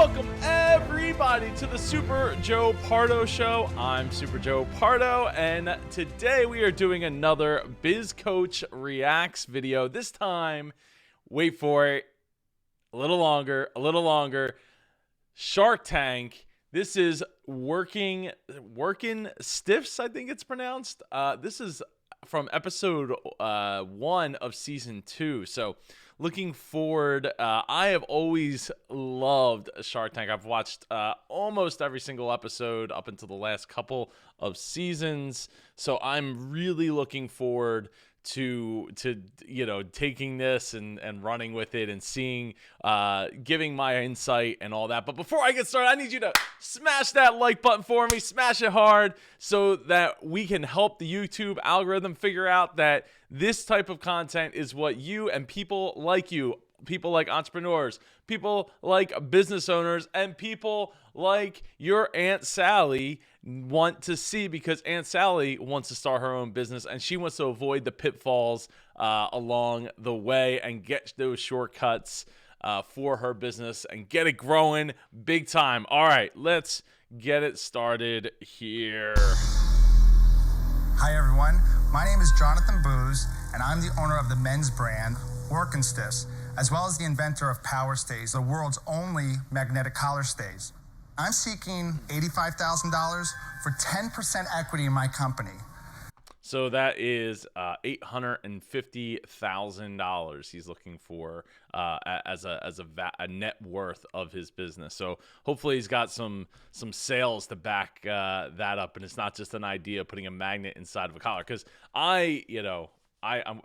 welcome everybody to the Super Joe Pardo Show. I'm Super Joe Pardo, and today we are doing another Biz Coach Reacts video. This time, wait for it, a little longer. Shark Tank. This is Würkin Stiffs, I think it's pronounced. This is from episode 1 of season 2. So looking forward. I have always loved Shark Tank. I've watched almost every single episode up until the last couple of seasons. So I'm really looking forward to taking this and running with it and seeing, giving my insight and all that. But before I get started, I need you to smash that like button for me, smash it hard, so that we can help the YouTube algorithm figure out that this type of content is what you and people like you, people like entrepreneurs, people like business owners, and people like your Aunt Sally want to see, because Aunt Sally wants to start her own business and she wants to avoid the pitfalls along the way and get those shortcuts for her business and get it growing big time. All right, let's get it started here. Hi everyone, my name is Jonathan Booz and I'm the owner of the men's brand Würkin Stiffs, as well as the inventor of Power Stays, the world's only magnetic collar stays. I'm seeking $85,000 for 10% equity in my company. So that is $850,000 he's looking for as a net worth of his business. So hopefully he's got some sales to back that up, and it's not just an idea of putting a magnet inside of a collar. Because I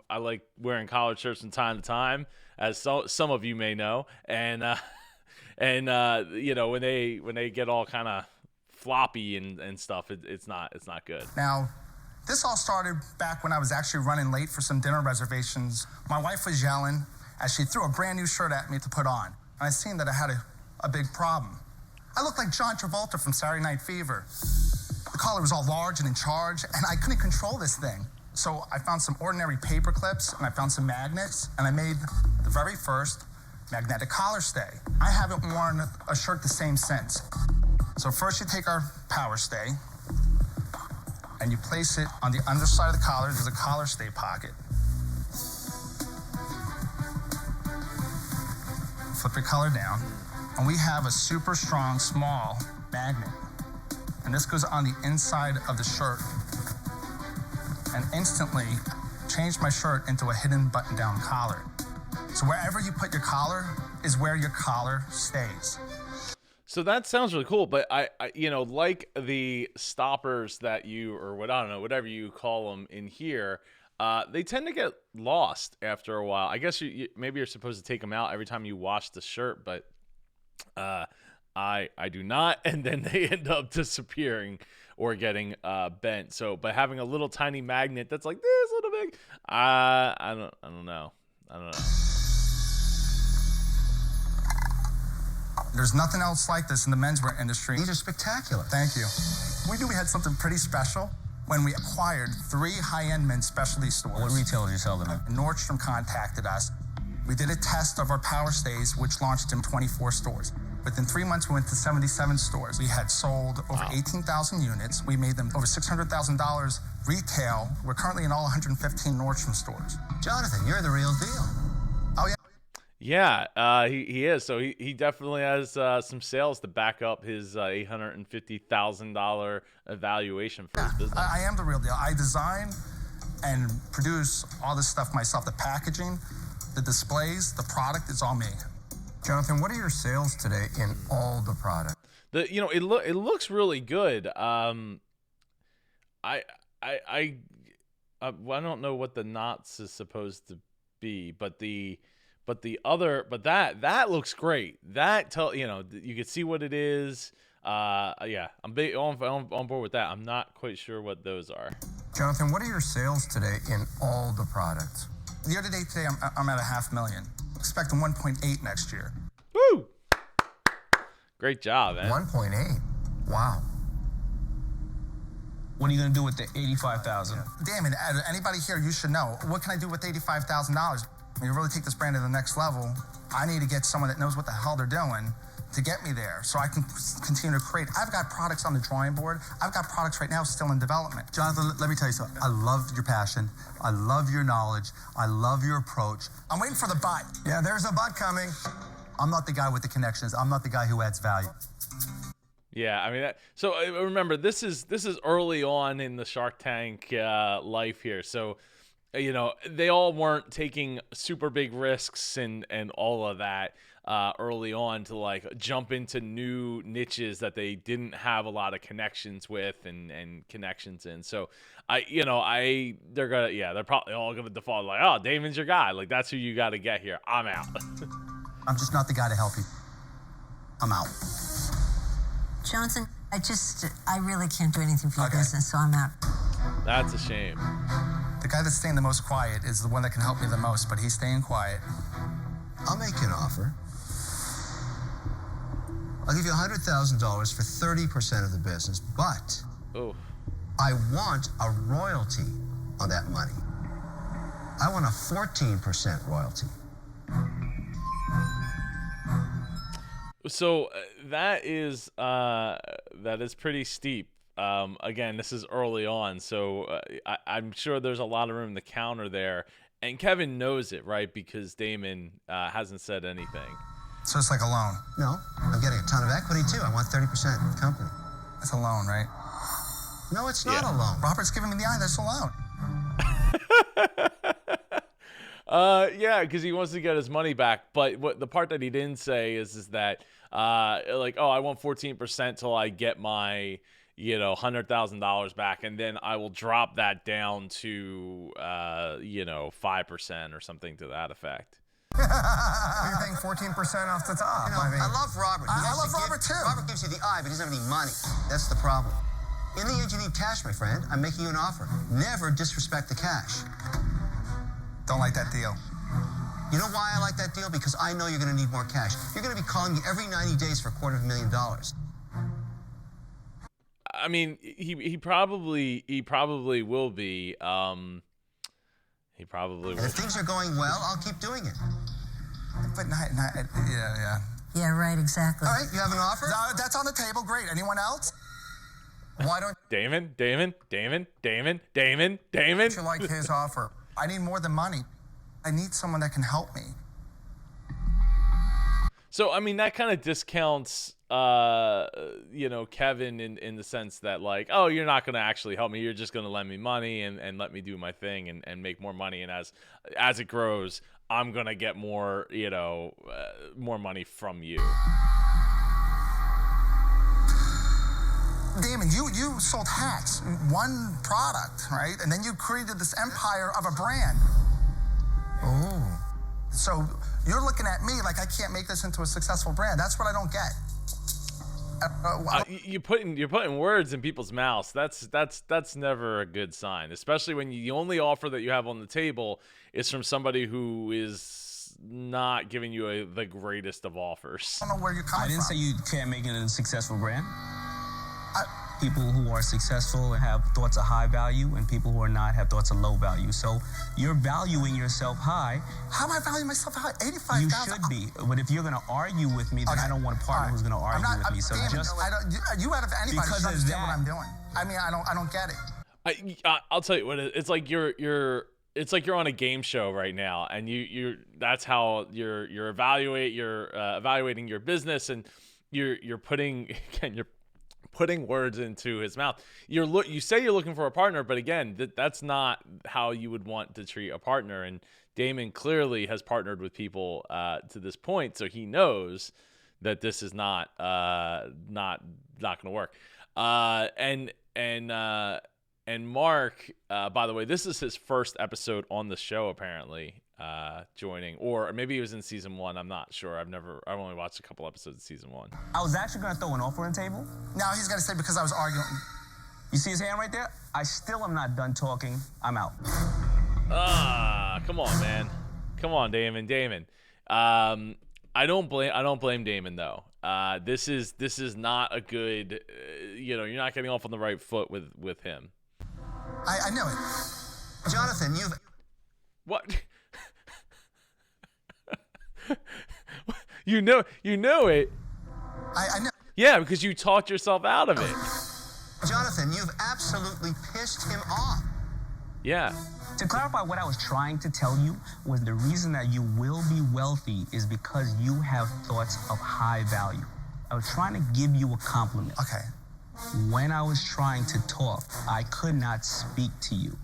like wearing collared shirts from time to time, as some of you may know, and when they get all kind of floppy and stuff, it's not good. Now, this all started back when I was actually running late for some dinner reservations. My wife was yelling as she threw a brand new shirt at me to put on. And I seen that I had a big problem. I looked like John Travolta from Saturday Night Fever. The collar was all large and in charge, and I couldn't control this thing. So I found some ordinary paper clips, and I found some magnets, and I made the very first magnetic collar stay. I haven't worn a shirt the same since. So first you take our power stay, and you place it on the underside of the collar. There's a collar stay pocket. Flip your collar down, and we have a super strong, small magnet. And this goes on the inside of the shirt, and instantly changed my shirt into a hidden button-down collar. So wherever you put your collar is where your collar stays. So that sounds really cool, but I like the stoppers that whatever you call them in here, they tend to get lost after a while. I guess maybe you're supposed to take them out every time you wash the shirt, but I do not, and then they end up disappearing or getting bent. So, but having a little tiny magnet that's like this little big, I don't know. There's nothing else like this in the menswear industry. These are spectacular. Thank you. We knew we had something pretty special when we acquired 3 high-end men's specialty stores. What retailers do you sell them at? Nordstrom contacted us. We did a test of our power stays, which launched in 24 stores. Within 3 months, we went to 77 stores. We had sold over 18,000 units. We made them over $600,000 retail. We're currently in all 115 Nordstrom stores. Jonathan, you're the real deal. Oh, yeah. Yeah, he is. So he definitely has some sales to back up his $850,000 evaluation for his business. I am the real deal. I design and produce all this stuff myself. The packaging, the displays, the product, it's all me. Jonathan, what are your sales today in all the product? It looks really good. I don't know what the knots is supposed to be, but that looks great. That you can see what it is. Yeah, I'm on board with that. I'm not quite sure what those are. Jonathan, what are your sales today in all the products? Year to date today, I'm at $500,000. Expecting 1.8 next year. Woo! Great job, man. 1.8. Wow. What are you going to do with the $85,000? Damn it, anybody here, you should know. What can I do with $85,000? When you really take this brand to the next level, I need to get someone that knows what the hell they're doing to get me there so I can continue to create. I've got products on the drawing board. I've got products right now still in development. Jonathan, let me tell you something. I love your passion. I love your knowledge. I love your approach. I'm waiting for the butt. Yeah, there's a but coming. I'm not the guy with the connections. I'm not the guy who adds value. Yeah, I mean, so remember, this is early on in the Shark Tank life here. So, they all weren't taking super big risks and all of that early on to like jump into new niches that they didn't have a lot of connections with and connections in. So they're probably all gonna default like, oh, Damon's your guy. Like, that's who you got to get here. I'm out. I'm just not the guy to help you. I'm out. Jonathan, I really can't do anything for your business, so I'm out. That's a shame. The guy that's staying the most quiet is the one that can help me the most, but he's staying quiet. I'll make you an offer. I'll give you $100,000 for 30% of the business, but I want a royalty on that money. I want a 14% royalty. So that is pretty steep. Again, this is early on, so I'm sure there's a lot of room to counter there. And Kevin knows it, right? Because Damon hasn't said anything. So it's like a loan. No, I'm getting a ton of equity too. I want 30% of the company. It's a loan, right? No, it's not a loan. Robert's giving me the eye. That's a loan. Yeah, because he wants to get his money back. But what the part that he didn't say is that I want 14% till I get my $100,000 back, and then I will drop that down to 5% or something to that effect. You're paying 14% off the top. I love Robert. I love Robert too. Robert gives you the eye, but he doesn't have any money. That's the problem. In the end, you need cash, my friend. I'm making you an offer. Never disrespect the cash. Don't like that deal. You know why I like that deal? Because I know you're going to need more cash. You're going to be calling me every 90 days for $250,000. I mean, he probably will be. He probably will. And if things are going well, I'll keep doing it. But yeah. Yeah, right, exactly. All right, you have an offer? That's on the table. Great. Anyone else? Why don't Damon? you like his offer? I need more than money. I need someone that can help me. So, I mean, that kind of discounts, Kevin in the sense that, like, oh, you're not going to actually help me. You're just going to lend me money and let me do my thing and make more money. And as it grows, I'm going to get more, more money from you. Damon, you sold hats, one product, right? And then you created this empire of a brand. Oh. So you're looking at me like I can't make this into a successful brand. That's what I don't get. You're putting words in people's mouths. That's never a good sign, especially when the only offer that you have on the table is from somebody who is not giving you the greatest of offers. I don't know where you're coming from. I didn't say you can't make it a successful brand. People who are successful and have thoughts of high value, and people who are not have thoughts of low value. So you're valuing yourself high. How am I valuing myself high? 85,000. You should be. But if you're going to argue with me, then I don't want a partner who's going to argue with me. So Damon, just you out of anybody because should of understand that, what I'm doing. I mean, I don't get it. I'll tell you what it's like. It's like you're on a game show right now, and that's how you're evaluating your business, and you're putting words into his mouth. You say you're looking for a partner, but again, that's not how you would want to treat a partner. And Damon clearly has partnered with people to this point, so he knows that this is not going to work. And Mark, by the way, this is his first episode on the show, apparently, joining, or maybe he was in season 1. I'm not sure. I've only watched a couple episodes of season 1. I was actually going to throw an offer on the table. Now he's got to say because I was arguing. You see his hand right there? I still am not done talking. I'm out. Come on, man. Come on, Damon. I don't blame Damon though. This is not a good. You're not getting off on the right foot with him. I know it. Jonathan, What? You know it. I know. Yeah, because you talked yourself out of it. Jonathan, you've absolutely pissed him off. Yeah. To clarify, what I was trying to tell you was the reason that you will be wealthy is because you have thoughts of high value. I was trying to give you a compliment. Okay. When I was trying to talk, I could not speak to you.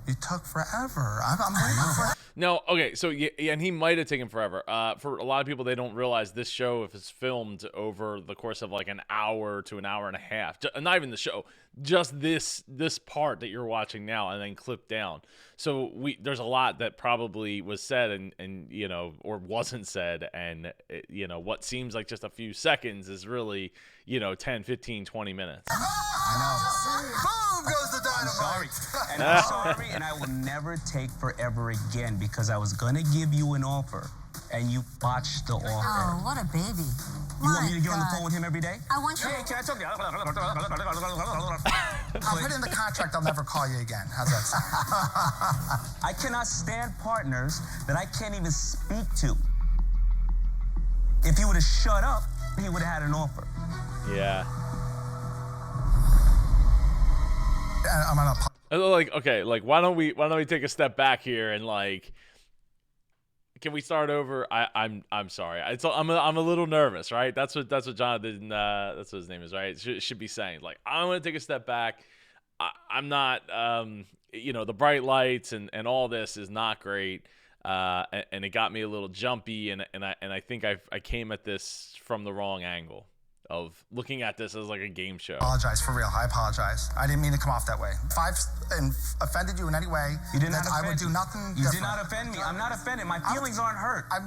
You took forever. I'm waiting for. No, okay, so yeah, and he might have taken forever. For a lot of people, they don't realize this show, if it's filmed over the course of like an hour to an hour and a half, not even the show, just this part that you're watching now, and then clipped down. So there's a lot that probably was said and you know, or wasn't said, and you know, what seems like just a few seconds is really, you know, 10, 15, 20 minutes. I know. Boom goes the dynamite. And I'm sorry, and I will never take forever again because I was going to give you an offer, and you botched the offer. Oh, what a baby. You want me to get on the phone with him every day? I want you. Hey, can I talk to you? I'll put in the contract. I'll never call you again. How's that sound? I cannot stand partners that I can't even speak to. If he would have shut up, he would have had an offer. Yeah. I'm gonna. Like, okay, like why don't we take a step back here and like, can we start over? I'm sorry. I'm a little nervous, right? That's what Jonathan, that's what his name is, right? Should be saying, like, I'm gonna take a step back. I'm not, you know, the bright lights and all this is not great, and it got me a little jumpy, and I think I came at this from the wrong angle of looking at this as like a game show. I apologize, for real. I apologize. I didn't mean to come off that way. If I've offended you in any way, You did not then I would do nothing You different. did not offend me. I'm not offended. My feelings aren't hurt. I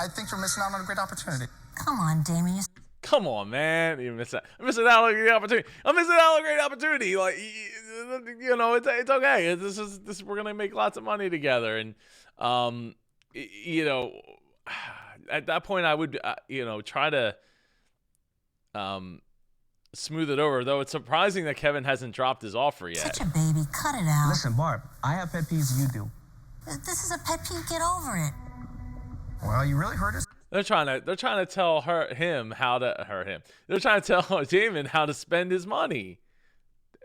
think you're missing out on a great opportunity. Come on, Damien. Come on, man. I'm missing out on a great opportunity. I'm missing out on a great opportunity. Like, you know, it's okay. This we're gonna make lots of money together, and you know, at that point I would you know, try to smooth it over. Though it's surprising that Kevin hasn't dropped his offer yet. Such a baby. Cut it out. Listen, Barb, I have pet peeves, you do. This is a pet peeve. Get over it. Well, you really hurt us. They're trying to tell him how to hurt him. They're trying to tell Damon how to spend his money.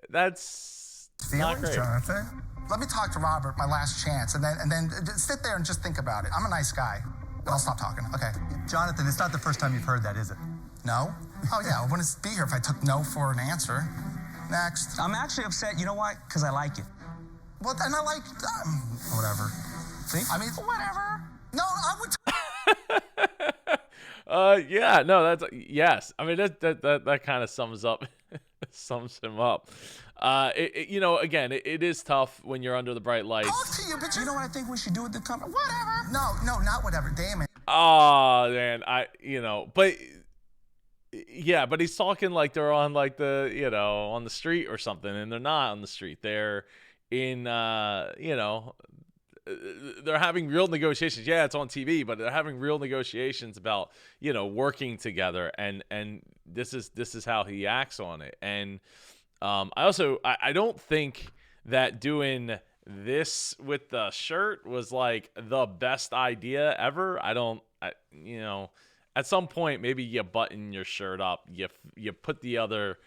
That's not great. Jonathan. Let me talk to Robert, my last chance, and then just sit there and just think about it. I'm a nice guy. I'll stop talking. Okay. Jonathan, it's not the first time you've heard that, is it? No? Oh yeah, I wouldn't be here if I took no for an answer. Next. I'm actually upset. You know why? Because I like it. Well, and I like whatever. See? I mean, whatever. No, I would. Yeah, no, that's yes. I mean, that kind of sums him up. You know, again, it is tough when you're under the bright lights. Talk to you, but You know what I think we should do with the company? whatever. No, not whatever. Damn it. Oh, man, but yeah, but he's talking like they're on like the, you know, on the street or something, and they're not on the street. They're in, you know, they're having real negotiations. Yeah, it's on TV, but they're having real negotiations about, you know, working together, and this is how he acts on it. And I don't think that doing this with the shirt was like the best idea ever. You know, at some point maybe you button your shirt up, you put the other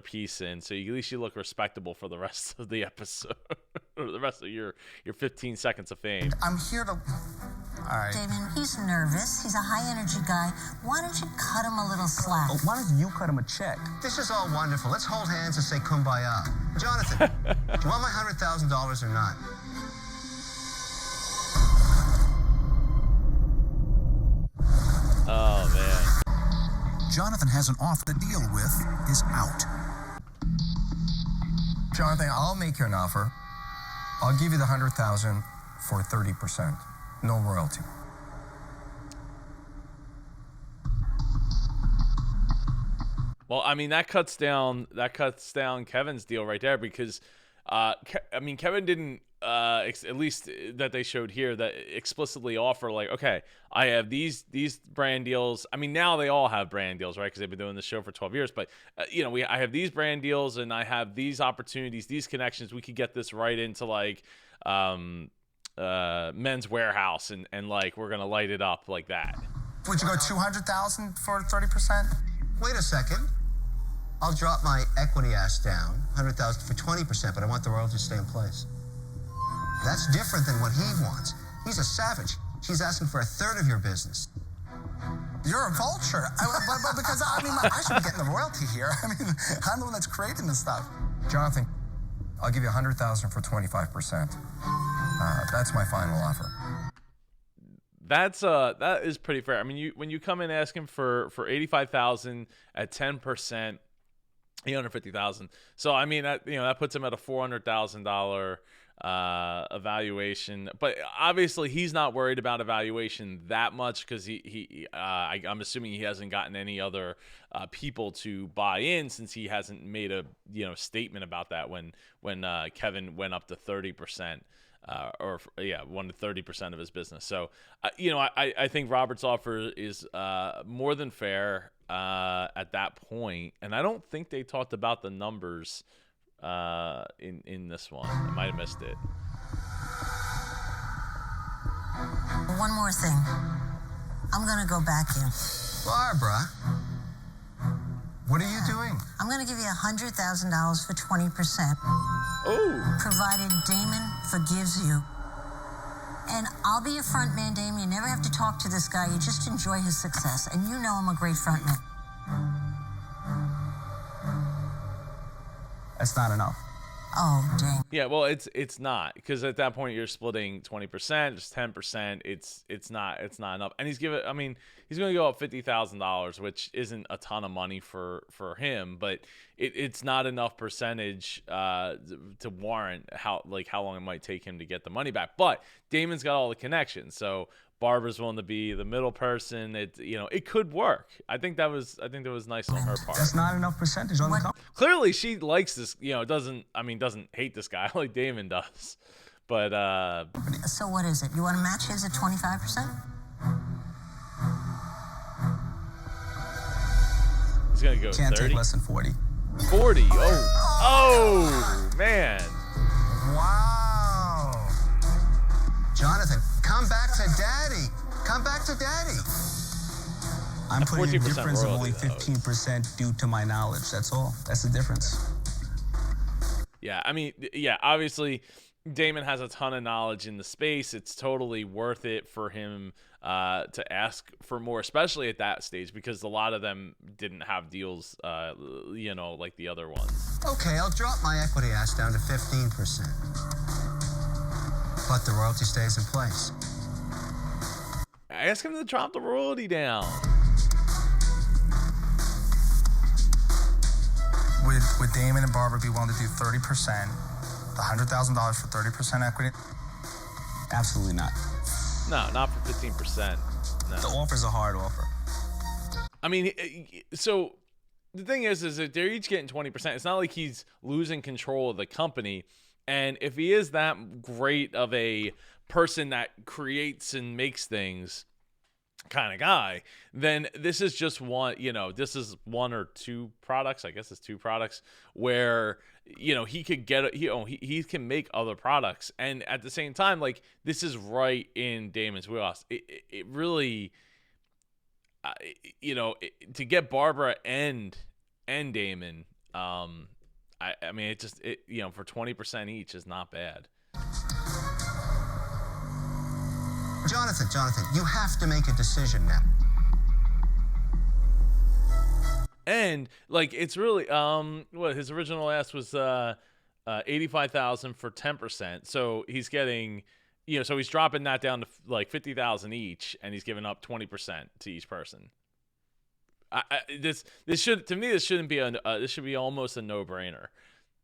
piece in, so at least you look respectable for the rest of the episode or the rest of your 15 seconds of fame. I'm here to. All right. Damien, he's nervous. He's a high energy guy. Why don't you cut him a little slack? Oh, why don't you cut him a check? This is all wonderful. Let's hold hands and say kumbaya. Jonathan, do you want my $100,000 or not? Oh man. Jonathan has an offer to deal with is out. Jonathan, I'll make you an offer. I'll give you the $100,000 for 30%. No royalty. Well, I mean, that cuts down Kevin's deal right there, because I mean, Kevin didn't at least that they showed here, that explicitly offer like, okay, I have these brand deals. I mean, now they all have brand deals, right? Because they've been doing this show for 12 years. But you know, I have these brand deals, and I have these opportunities, these connections. We could get this right into like Men's Warehouse, and like we're gonna light it up like that. Would you go 200,000 for 30%? Wait a second. I'll drop my equity ask down, 100,000 for 20%, but I want the royalty to stay in place. That's different than what he wants. He's a savage. She's asking for a third of your business. You're a vulture. Because I should be getting the royalty here. I mean, I'm the one that's creating this stuff. Jonathan, I'll give you 100,000 for 25%. That's my final offer. That is pretty fair. I mean, when you come in asking for 85,000 at 10%, 850,000. So I mean that puts him at a $400,000 evaluation. But obviously he's not worried about evaluation that much because I'm assuming he hasn't gotten any other people to buy in since he hasn't made a statement about that when Kevin went up to 30%. Won 30% of his business. So, I think Robert's offer is more than fair at that point, and I don't think they talked about the numbers in this one. I might have missed it. One more thing. I'm gonna go back in. Barbara, what are you doing? I'm gonna give you $100,000 for 20%. Oh. Provided Damon forgives you. And I'll be your front man, Damon. You never have to talk to this guy. You just enjoy his success. And you know I'm a great front man. That's not enough. Oh, dang. Yeah, well, it's not, because at that point you're splitting 20%, just 10%. It's not enough. And he's going to go up $50,000, which isn't a ton of money for him, but it's not enough percentage to warrant how long it might take him to get the money back. But Damon's got all the connections, so Barbara's willing to be the middle person. It could work. I think that was nice on her part. That's not enough percentage on the company. Clearly, she likes this. Doesn't hate this guy like Damon does. But so what is it? You want to match his at 25%? he's gonna go Can't 30. take less than 40. 40. Oh man. Wow. Jonathan, come back to daddy. Come back to daddy. I'm putting a 14% difference of only royalty, though. 15% due to my knowledge. That's all. That's the difference. Yeah, obviously Damon has a ton of knowledge in the space. It's totally worth it for him to ask for more, especially at that stage, because a lot of them didn't have deals, like the other ones. Okay, I'll drop my equity ask down to 15%. But the royalty stays in place. Ask him to drop the royalty down. Would Damon and Barbara be willing to do 30%, the $100,000 for 30% equity? Absolutely not. No, not for 15%. No. The offer's a hard offer. I mean, so the thing is that they're each getting 20%. It's not like he's losing control of the company. And if he is that great of a person that creates and makes things kind of guy, then this is just one, this is one or two products. I guess it's two products where, he could get, he can make other products. And at the same time, this is right in Damon's wheelhouse. It really, to get Barbara and Damon, I mean, for 20% each is not bad. Jonathan, you have to make a decision now. And it's really what his original ask was 85,000 for 10%. So he's getting, so he's dropping that down to 50,000 each, and he's giving up 20% to each person. This shouldn't be this should be almost a no-brainer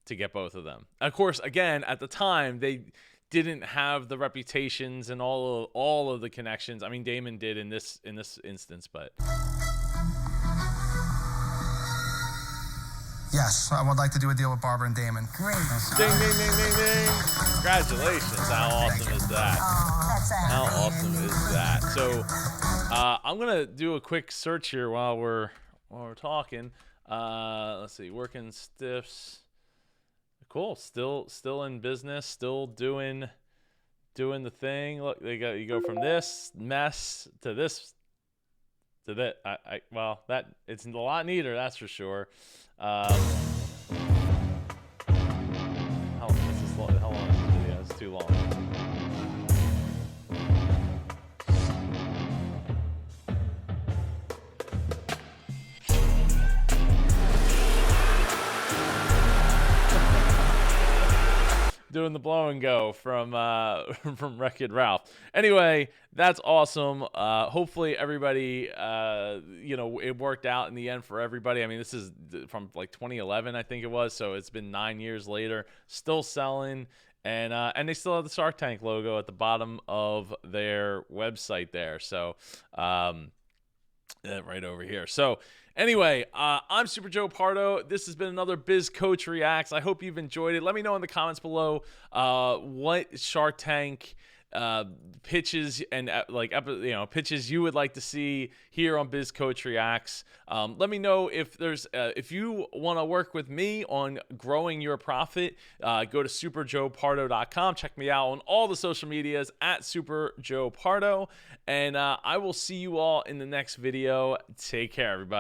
to get both of them. Of course, again, at the time they didn't have the reputations and all of the connections. I mean, Damon did in this instance, but Yes, I would like to do a deal with Barbara and Damon. Great. ding, ding, ding, ding, ding! Congratulations! How awesome is that? Oh, that's a How happy awesome ending. is that? So, I'm gonna do a quick search here while we're talking. Let's see, Würkin Stiffs. Cool. Still in business. Still doing the thing. Look, you go from this mess to this to that. Well, that it's a lot neater, that's for sure. How long is this video? It's too long. Doing the blow and go from from Wreck-It Ralph. Anyway, that's awesome. Hopefully everybody, it worked out in the end for everybody. I mean, this is from like 2011, I think it was. So it's been 9 years later, still selling. And they still have the Shark Tank logo at the bottom of their website there. So, right over here. So anyway, I'm Super Joe Pardo. This has been another Biz Coach Reacts. I hope you've enjoyed it. Let me know in the comments below what Shark Tank pitches and pitches you would like to see here on Biz Coach Reacts. Let me know if there's if you want to work with me on growing your profit. Go to superjoepardo.com. Check me out on all the social medias at Super Joe Pardo, and I will see you all in the next video. Take care, everybody.